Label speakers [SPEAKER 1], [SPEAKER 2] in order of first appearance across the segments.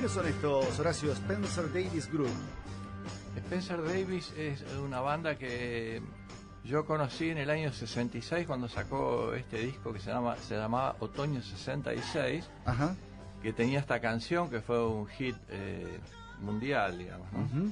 [SPEAKER 1] ¿Quiénes son estos, Horacio? Spencer Davis Group.
[SPEAKER 2] Spencer Davis es una banda que yo conocí en el año 66 cuando sacó este disco que se llamaba Otoño 66.
[SPEAKER 1] Ajá.
[SPEAKER 2] Que tenía esta canción que fue un hit mundial, digamos, ¿no?
[SPEAKER 1] Uh-huh.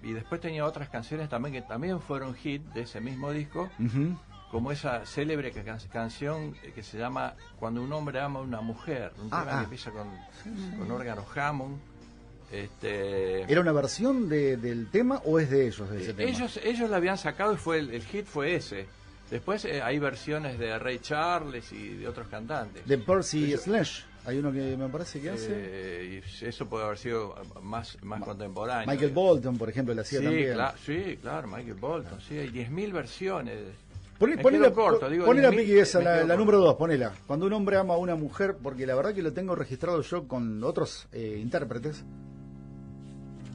[SPEAKER 2] Y después tenía otras canciones también que también fueron hit de ese mismo disco,
[SPEAKER 1] Uh-huh.
[SPEAKER 2] como esa célebre canción que se llama Cuando un hombre ama a una mujer, un tema que empieza con órgano Hammond.
[SPEAKER 1] ¿Era una versión del tema o es de ellos? De ese tema?
[SPEAKER 2] Ellos la habían sacado y el hit fue ese. Después hay versiones de Ray Charles y de otros cantantes.
[SPEAKER 1] De Percy Sledge. Hay uno que me parece que hace.
[SPEAKER 2] Y eso puede haber sido más contemporáneo.
[SPEAKER 1] Michael Bolton, por ejemplo, le hacía también.
[SPEAKER 2] Sí, claro, Michael Bolton. Sí, hay 10.000 versiones.
[SPEAKER 1] Ponela Piqui, esa, la número 2, ponela. Cuando un hombre ama a una mujer, porque la verdad que lo tengo registrado yo con otros intérpretes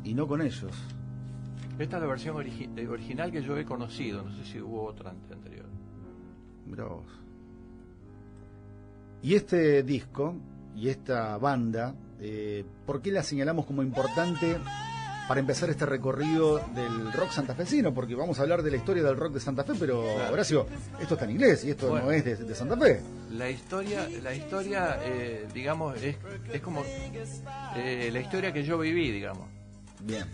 [SPEAKER 1] y no con ellos.
[SPEAKER 2] Esta es la versión original que yo he conocido, no sé si hubo otra anterior.
[SPEAKER 1] Mirá vos. Y este disco y esta banda, ¿por qué la señalamos como importante para empezar este recorrido del rock santafesino? Porque vamos a hablar de la historia del rock de Santa Fe, pero claro. Horacio, esto está en inglés y esto no es de Santa Fe.
[SPEAKER 2] La historia digamos, es como la historia que yo viví, digamos.
[SPEAKER 1] Bien.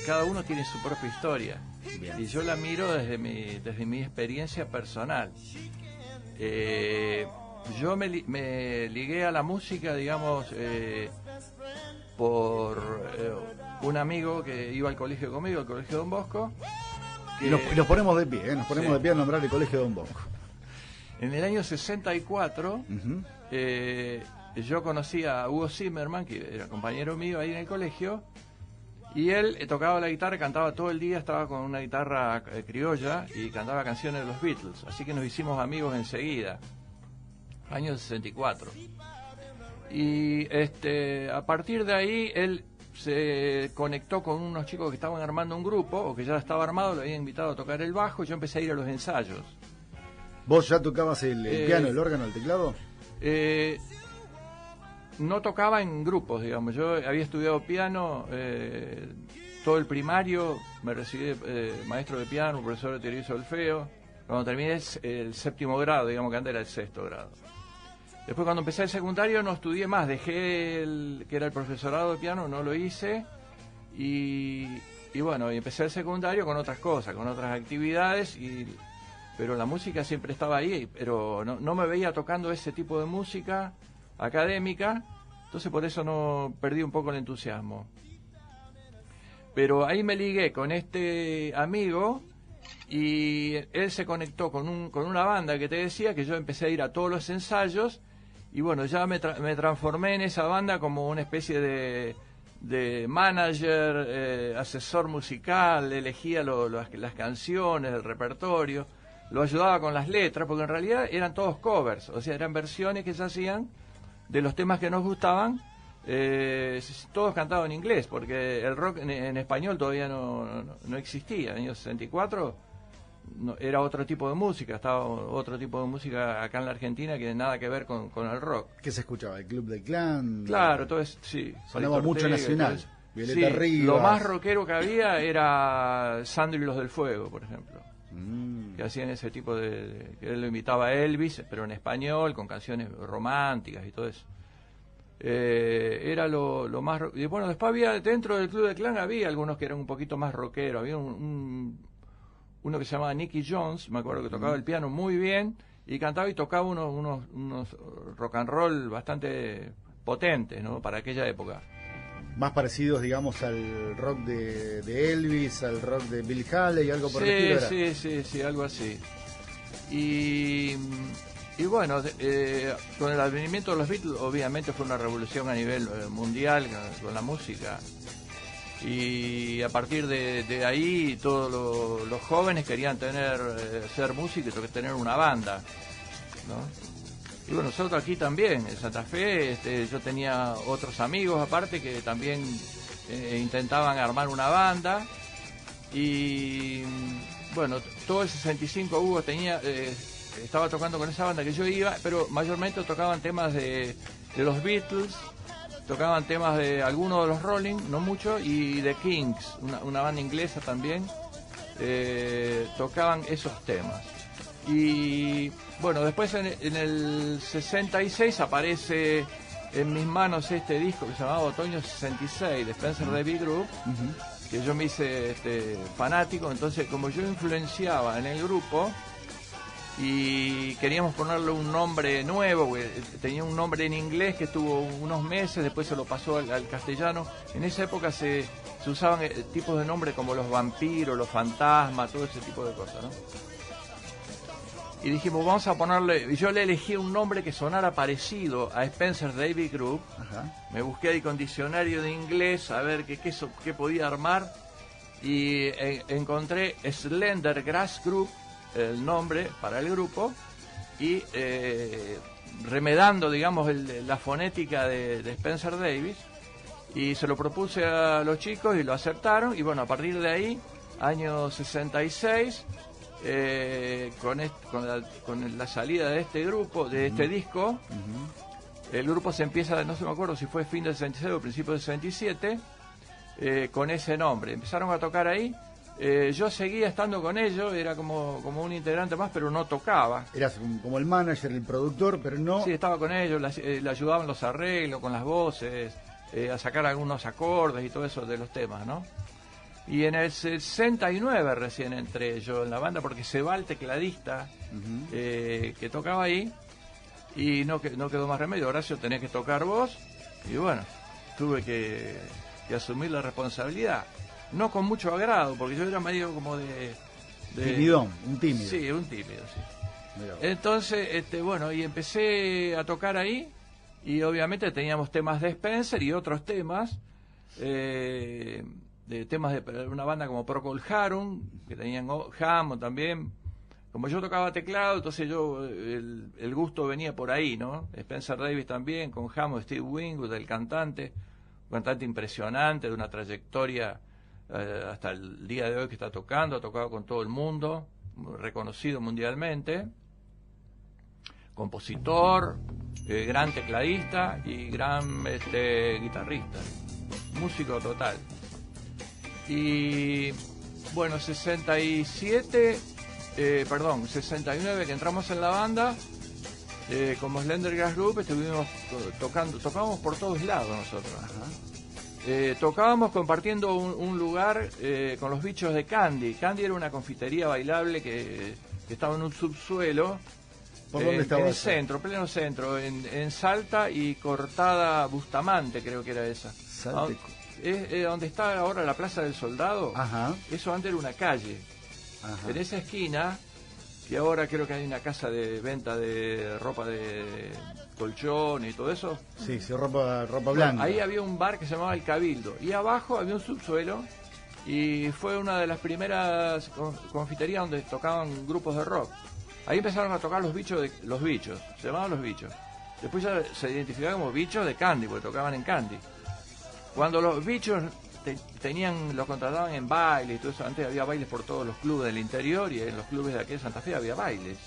[SPEAKER 2] Cada uno tiene su propia historia.
[SPEAKER 1] Bien.
[SPEAKER 2] Y yo la miro desde mi experiencia personal. Yo me ligué a la música, digamos, por un amigo que iba al colegio conmigo, al colegio Don Bosco.
[SPEAKER 1] Y nos ponemos de pie, nos ponemos de pie a nombrar el colegio Don Bosco.
[SPEAKER 2] En el año 64, yo conocí a Hugo Zimmerman, que era compañero mío ahí en el colegio. Y él tocaba la guitarra, cantaba todo el día, estaba con una guitarra criolla y cantaba canciones de los Beatles. Así que nos hicimos amigos enseguida, año 64. Y a partir de ahí él se conectó con unos chicos que estaban armando un grupo, o que ya estaba armado, lo habían invitado a tocar el bajo, y yo empecé a ir a los ensayos.
[SPEAKER 1] ¿Vos ya tocabas el piano, el órgano, el teclado?
[SPEAKER 2] No tocaba en grupos, digamos. Yo había estudiado piano todo el primario, me recibí maestro de piano, profesor de teoría y solfeo. Cuando terminé el séptimo grado, digamos que antes era el sexto grado. Después cuando empecé el secundario no estudié más, dejé que era el profesorado de piano, no lo hice. Y bueno, y empecé el secundario con otras cosas, con otras actividades, pero la música siempre estaba ahí, pero no me veía tocando ese tipo de música académica, entonces por eso no perdí un poco el entusiasmo. Pero ahí me ligué con este amigo y él se conectó con una banda que te decía, que yo empecé a ir a todos los ensayos y bueno, ya me transformé en esa banda como una especie de manager, asesor musical, elegía las canciones, el repertorio, lo ayudaba con las letras, porque en realidad eran todos covers, o sea, eran versiones que se hacían de los temas que nos gustaban, todos cantados en inglés, porque el rock en español todavía no existía. En el año 64 era otro tipo de música, estaba otro tipo de música acá en la Argentina que nada que ver con el rock.
[SPEAKER 1] ¿Qué se escuchaba? ¿El Club del Clan?
[SPEAKER 2] Claro, todo eso, sí.
[SPEAKER 1] Sonaba mucho nacional. Violeta Rivas.
[SPEAKER 2] Lo más rockero que había era Sandro y los del Fuego, por ejemplo. Que hacían ese tipo que él lo invitaba a Elvis, pero en español, con canciones románticas y todo eso. Era lo más... Y bueno, después había, dentro del Club del Clan había algunos que eran un poquito más rockeros. Había uno que se llamaba Nicky Jones, me acuerdo que tocaba el piano muy bien, y cantaba y tocaba unos rock and roll bastante potentes, ¿no?, para aquella época.
[SPEAKER 1] Más parecidos, digamos, al rock de Elvis, al rock de Bill Haley, algo por el estilo.
[SPEAKER 2] Sí, algo así. Y bueno, con el advenimiento de los Beatles, obviamente fue una revolución a nivel mundial con la música. Y a partir de ahí, todos los jóvenes querían ser músicos y tener una banda, ¿no? Y bueno, nosotros aquí también, en Santa Fe, yo tenía otros amigos aparte que también intentaban armar una banda. Y bueno, todo el 65 Hugo estaba tocando con esa banda que yo iba, pero mayormente tocaban temas de los Beatles tocaban temas de algunos de los Rolling, no mucho, y de Kings, una banda inglesa también, tocaban esos temas. Y bueno, después en el 66 aparece en mis manos este disco que se llamaba Otoño 66 de Spencer Davis Group, que yo me hice fanático. Entonces, como yo influenciaba en el grupo y queríamos ponerle un nombre nuevo, tenía un nombre en inglés que estuvo unos meses, después se lo pasó al castellano. En esa época se usaban tipos de nombres como los vampiros, los fantasmas, todo ese tipo de cosas, ¿no? Y dijimos, vamos a ponerle... Yo le elegí un nombre que sonara parecido a Spencer Davis Group. Ajá. Me busqué ahí con diccionario de inglés a ver qué podía armar. Y encontré Slender Grass Group, el nombre para el grupo. Y remedando, digamos, la fonética de Spencer Davis. Y se lo propuse a los chicos y lo aceptaron. Y bueno, a partir de ahí, año 66... con la salida de este grupo, de este disco, el grupo se empieza, no se me acuerdo si fue fin del 66 o principio del 67, con ese nombre. Empezaron a tocar ahí. Yo seguía estando con ellos, era como un integrante más, pero no tocaba.
[SPEAKER 1] Eras como el manager, el productor, pero no...
[SPEAKER 2] Sí, estaba con ellos, le ayudaban los arreglos, con las voces, a sacar algunos acordes y todo eso de los temas, ¿no? Y en el 69 recién entré yo en la banda, porque se va el tecladista que tocaba ahí, y no quedó más remedio. Horacio, tenés que tocar vos. Y bueno, tuve que asumir la responsabilidad. No con mucho agrado, porque yo era medio como de
[SPEAKER 1] timidón, un tímido.
[SPEAKER 2] Sí, un tímido, sí. Entonces, bueno, y empecé a tocar ahí, y obviamente teníamos temas de Spencer y otros temas, de temas de una banda como Procol Harum, que tenían Hammond también. Como yo tocaba teclado, entonces el gusto venía por ahí, ¿no? Spencer Davis también, con Hammond, Steve Winwood, el cantante, un cantante impresionante, de una trayectoria hasta el día de hoy que está tocando, ha tocado con todo el mundo, reconocido mundialmente, compositor, gran tecladista y gran guitarrista, músico total. Y bueno, 69 que entramos en la banda, como Slender Grass Group, estuvimos tocábamos por todos lados nosotros. Tocábamos compartiendo un lugar con los bichos de Candy. Candy era una confitería bailable que estaba en un subsuelo.
[SPEAKER 1] ¿Por dónde estaba?
[SPEAKER 2] En el centro, pleno centro, en Salta y Cortada Bustamante, creo que era esa.
[SPEAKER 1] Salta.
[SPEAKER 2] Es donde está ahora la Plaza del Soldado.
[SPEAKER 1] Ajá.
[SPEAKER 2] Eso antes era una calle. Ajá. En esa esquina, que ahora creo que hay una casa de venta de ropa de colchón y todo eso.
[SPEAKER 1] Sí, ropa blanca.
[SPEAKER 2] Ahí había un bar que se llamaba El Cabildo. Y abajo había un subsuelo. Y fue una de las primeras confiterías donde tocaban grupos de rock. Ahí empezaron a tocar los bichos, se llamaban Los Bichos. Después ya se identificaban como Bichos de Candy, porque tocaban en Candy. Cuando los bichos los contrataban en bailes y todo eso, antes había bailes por todos los clubes del interior, y en los clubes de aquí de Santa Fe había bailes.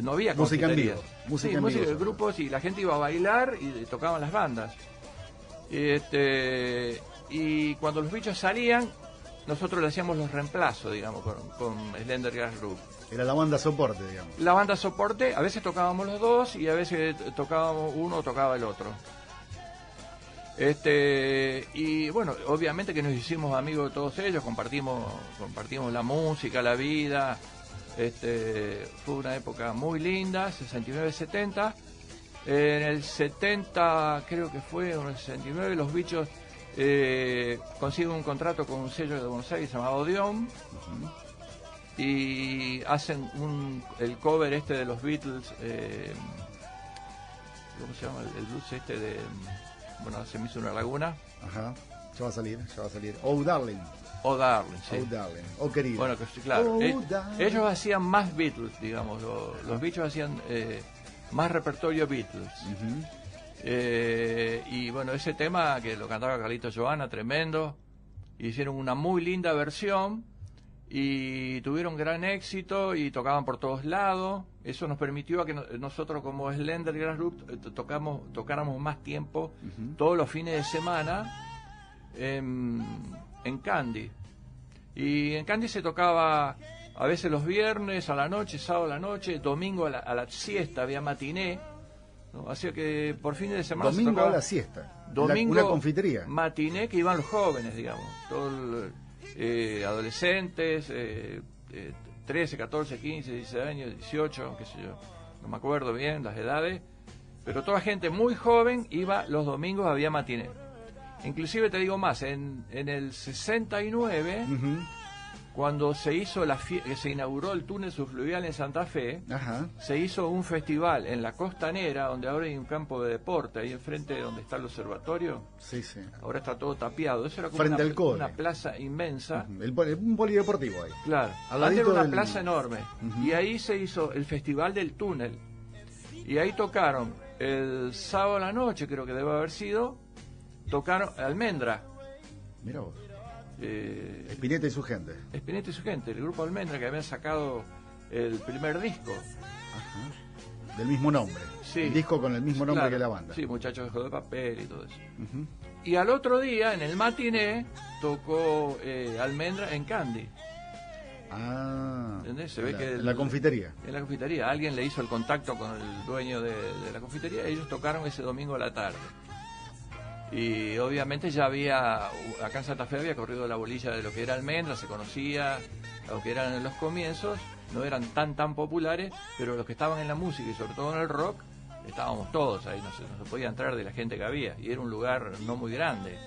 [SPEAKER 2] No había
[SPEAKER 1] música en vivo.
[SPEAKER 2] Música de grupos, y la gente iba a bailar y tocaban las bandas. Y cuando los bichos salían, nosotros le hacíamos los reemplazos, digamos, con Slender Grass Group.
[SPEAKER 1] Era la banda soporte, digamos.
[SPEAKER 2] La banda soporte, a veces tocábamos los dos y a veces tocábamos uno o tocaba el otro. Y bueno, obviamente que nos hicimos amigos de todos ellos, compartimos la música, la vida. Fue una época muy linda, 69-70. En el 70, creo que fue, en el 69, los bichos consiguen un contrato con un sello de Buenos Aires llamado Odeon. Y hacen el cover de los Beatles, ¿cómo se llama? El blues de... Bueno, se me hizo una laguna.
[SPEAKER 1] Ajá, ya va a salir. Oh, Darling.
[SPEAKER 2] Oh, Darling, sí.
[SPEAKER 1] Oh, Darling. Oh, querido.
[SPEAKER 2] Bueno, claro. Ellos hacían más Beatles, digamos. Los bichos hacían más repertorio Beatles. Y bueno, ese tema que lo cantaba Carlito Johanna, tremendo. Hicieron una muy linda versión. y tuvieron gran éxito y tocaban por todos lados. Eso nos permitió a que nosotros como Slender Grass Group tocáramos más tiempo, todos los fines de semana en Candy. Y en Candy se tocaba a veces los viernes a la noche, sábado a la noche, domingo a la siesta, había matiné, ¿no? Así que por fines de semana
[SPEAKER 1] domingo
[SPEAKER 2] se tocaba,
[SPEAKER 1] a la siesta.
[SPEAKER 2] domingo
[SPEAKER 1] Una confitería.
[SPEAKER 2] Matiné, que iban los jóvenes, digamos, todos adolescentes, 13, 14, 15, 16 años, 18, qué sé yo, no me acuerdo bien las edades, pero toda gente muy joven iba los domingos, había matiné. Inclusive te digo más, en el 69, cuando se hizo se inauguró el túnel subfluvial en Santa Fe, se hizo un festival en la Costanera, donde ahora hay un campo de deporte, ahí enfrente donde está el observatorio.
[SPEAKER 1] Sí, sí.
[SPEAKER 2] Ahora está todo tapiado. Eso era como
[SPEAKER 1] frente al Code,
[SPEAKER 2] una plaza inmensa.
[SPEAKER 1] Un polideportivo ahí.
[SPEAKER 2] Claro, antes era una plaza enorme. Y ahí se hizo el festival del túnel. Y ahí tocaron el sábado a la noche, creo que debe haber sido, tocaron Almendra.
[SPEAKER 1] Mira vos. Spinetta y su gente.
[SPEAKER 2] Spinetta y su gente, el grupo Almendra, que habían sacado el primer disco.
[SPEAKER 1] Del mismo nombre.
[SPEAKER 2] Sí.
[SPEAKER 1] El disco con el mismo nombre que la banda.
[SPEAKER 2] Sí, Muchachos de Juego de Papel y todo eso. Y al otro día, en el matiné, tocó Almendra en Candy.
[SPEAKER 1] ¿Entendés?
[SPEAKER 2] Se ve que
[SPEAKER 1] en la confitería.
[SPEAKER 2] En la confitería. Alguien le hizo el contacto con el dueño de la confitería y ellos tocaron ese domingo a la tarde. Y obviamente ya había, acá en Santa Fe había corrido la bolilla de lo que era Almendra, se conocía, aunque eran en los comienzos, no eran tan populares, pero los que estaban en la música y sobre todo en el rock, estábamos todos ahí, no se podía entrar de la gente que había, y era un lugar no muy grande.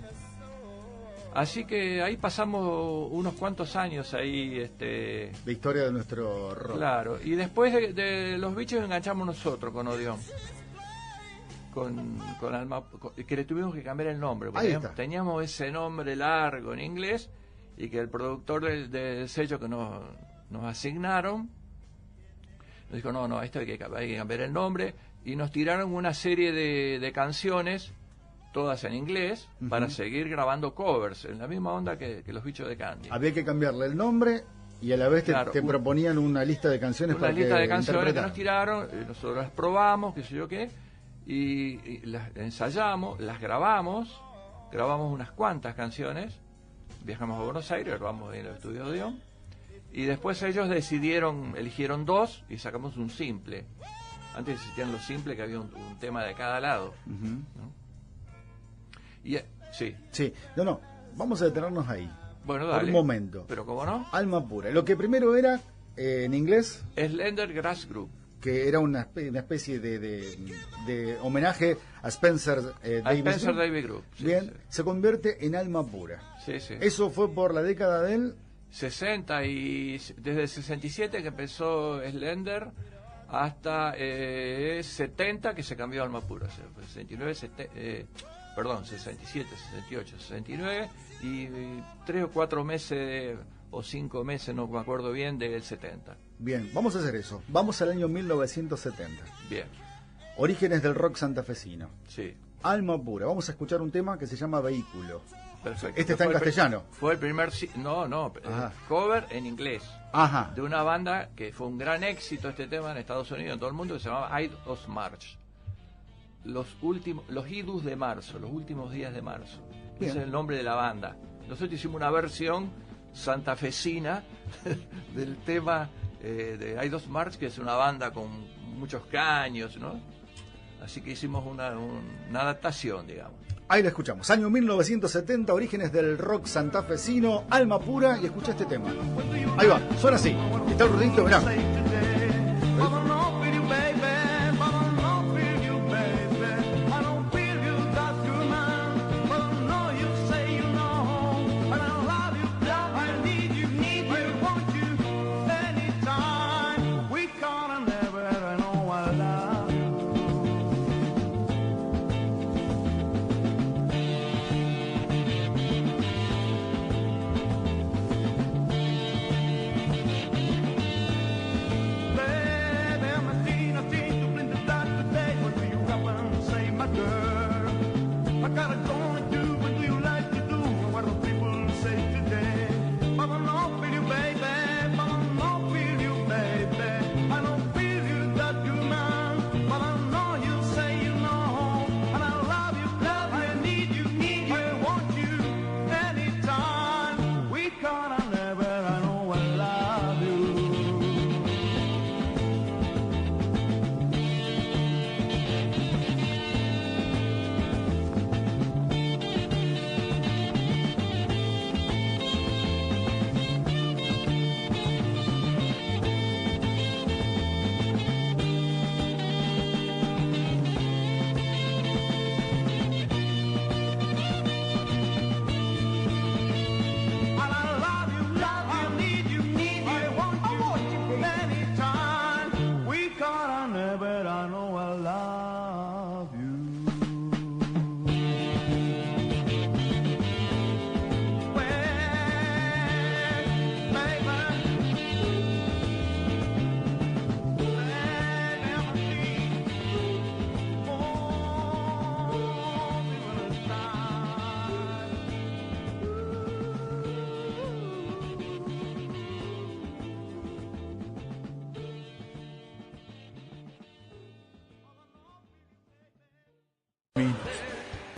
[SPEAKER 2] Así que ahí pasamos unos cuantos años ahí.
[SPEAKER 1] La historia de nuestro rock.
[SPEAKER 2] Claro, y después de los Bichos enganchamos nosotros con Odeón. Con Alma, que le tuvimos que cambiar el nombre, porque teníamos ese nombre largo en inglés y que el productor del sello que nos asignaron nos dijo, no, esto hay que cambiar el nombre, y nos tiraron una serie de canciones, todas en inglés, para seguir grabando covers, en la misma onda que los Bichos de Candy.
[SPEAKER 1] Había que cambiarle el nombre y a la vez te proponían una lista de canciones
[SPEAKER 2] para que nos tiraron, nosotros las probamos, qué sé yo qué, y las ensayamos, las grabamos unas cuantas canciones, viajamos a Buenos Aires, grabamos en el estudio de Odeón, y después ellos eligieron dos y sacamos un simple. Antes existían los simples, que había un tema de cada lado, ¿no? Y sí,
[SPEAKER 1] no, vamos a detenernos ahí.
[SPEAKER 2] Bueno, dale.
[SPEAKER 1] Por un momento.
[SPEAKER 2] Pero cómo no.
[SPEAKER 1] Alma Pura. Lo que primero era en inglés,
[SPEAKER 2] Slender Grass Group,
[SPEAKER 1] que era una especie de homenaje a Spencer
[SPEAKER 2] Davis Group.
[SPEAKER 1] Bien,
[SPEAKER 2] sí.
[SPEAKER 1] Se convierte en Alma Pura.
[SPEAKER 2] Sí.
[SPEAKER 1] Eso fue por la década del
[SPEAKER 2] 60 y desde el 67 que empezó Slender hasta 70 que se cambió a Alma Pura. 69, 67, 68, 69 y 3 o 4 meses o 5 meses, no me acuerdo bien, del 70.
[SPEAKER 1] Bien, vamos a hacer eso. Vamos al año 1970.
[SPEAKER 2] Bien.
[SPEAKER 1] Orígenes del rock santafesino.
[SPEAKER 2] Sí.
[SPEAKER 1] Alma Pura. Vamos a escuchar un tema que se llama Vehículo.
[SPEAKER 2] Perfecto.
[SPEAKER 1] Este está en castellano.
[SPEAKER 2] Fue el primer... cover en inglés.
[SPEAKER 1] Ajá.
[SPEAKER 2] De una banda que fue un gran éxito este tema en Estados Unidos, en todo el mundo, que se llamaba Ides of March. Los idus de marzo, los últimos días de marzo. Bien. Ese es el nombre de la banda. Nosotros hicimos una versión santafesina del tema de Ides of March, que es una banda con muchos caños, ¿no? Así que hicimos una adaptación, digamos.
[SPEAKER 1] Ahí la escuchamos. Año 1970, orígenes del rock santafesino, Alma Pura, y escucha este tema. Ahí va, suena así. Está el ruidito, mirá.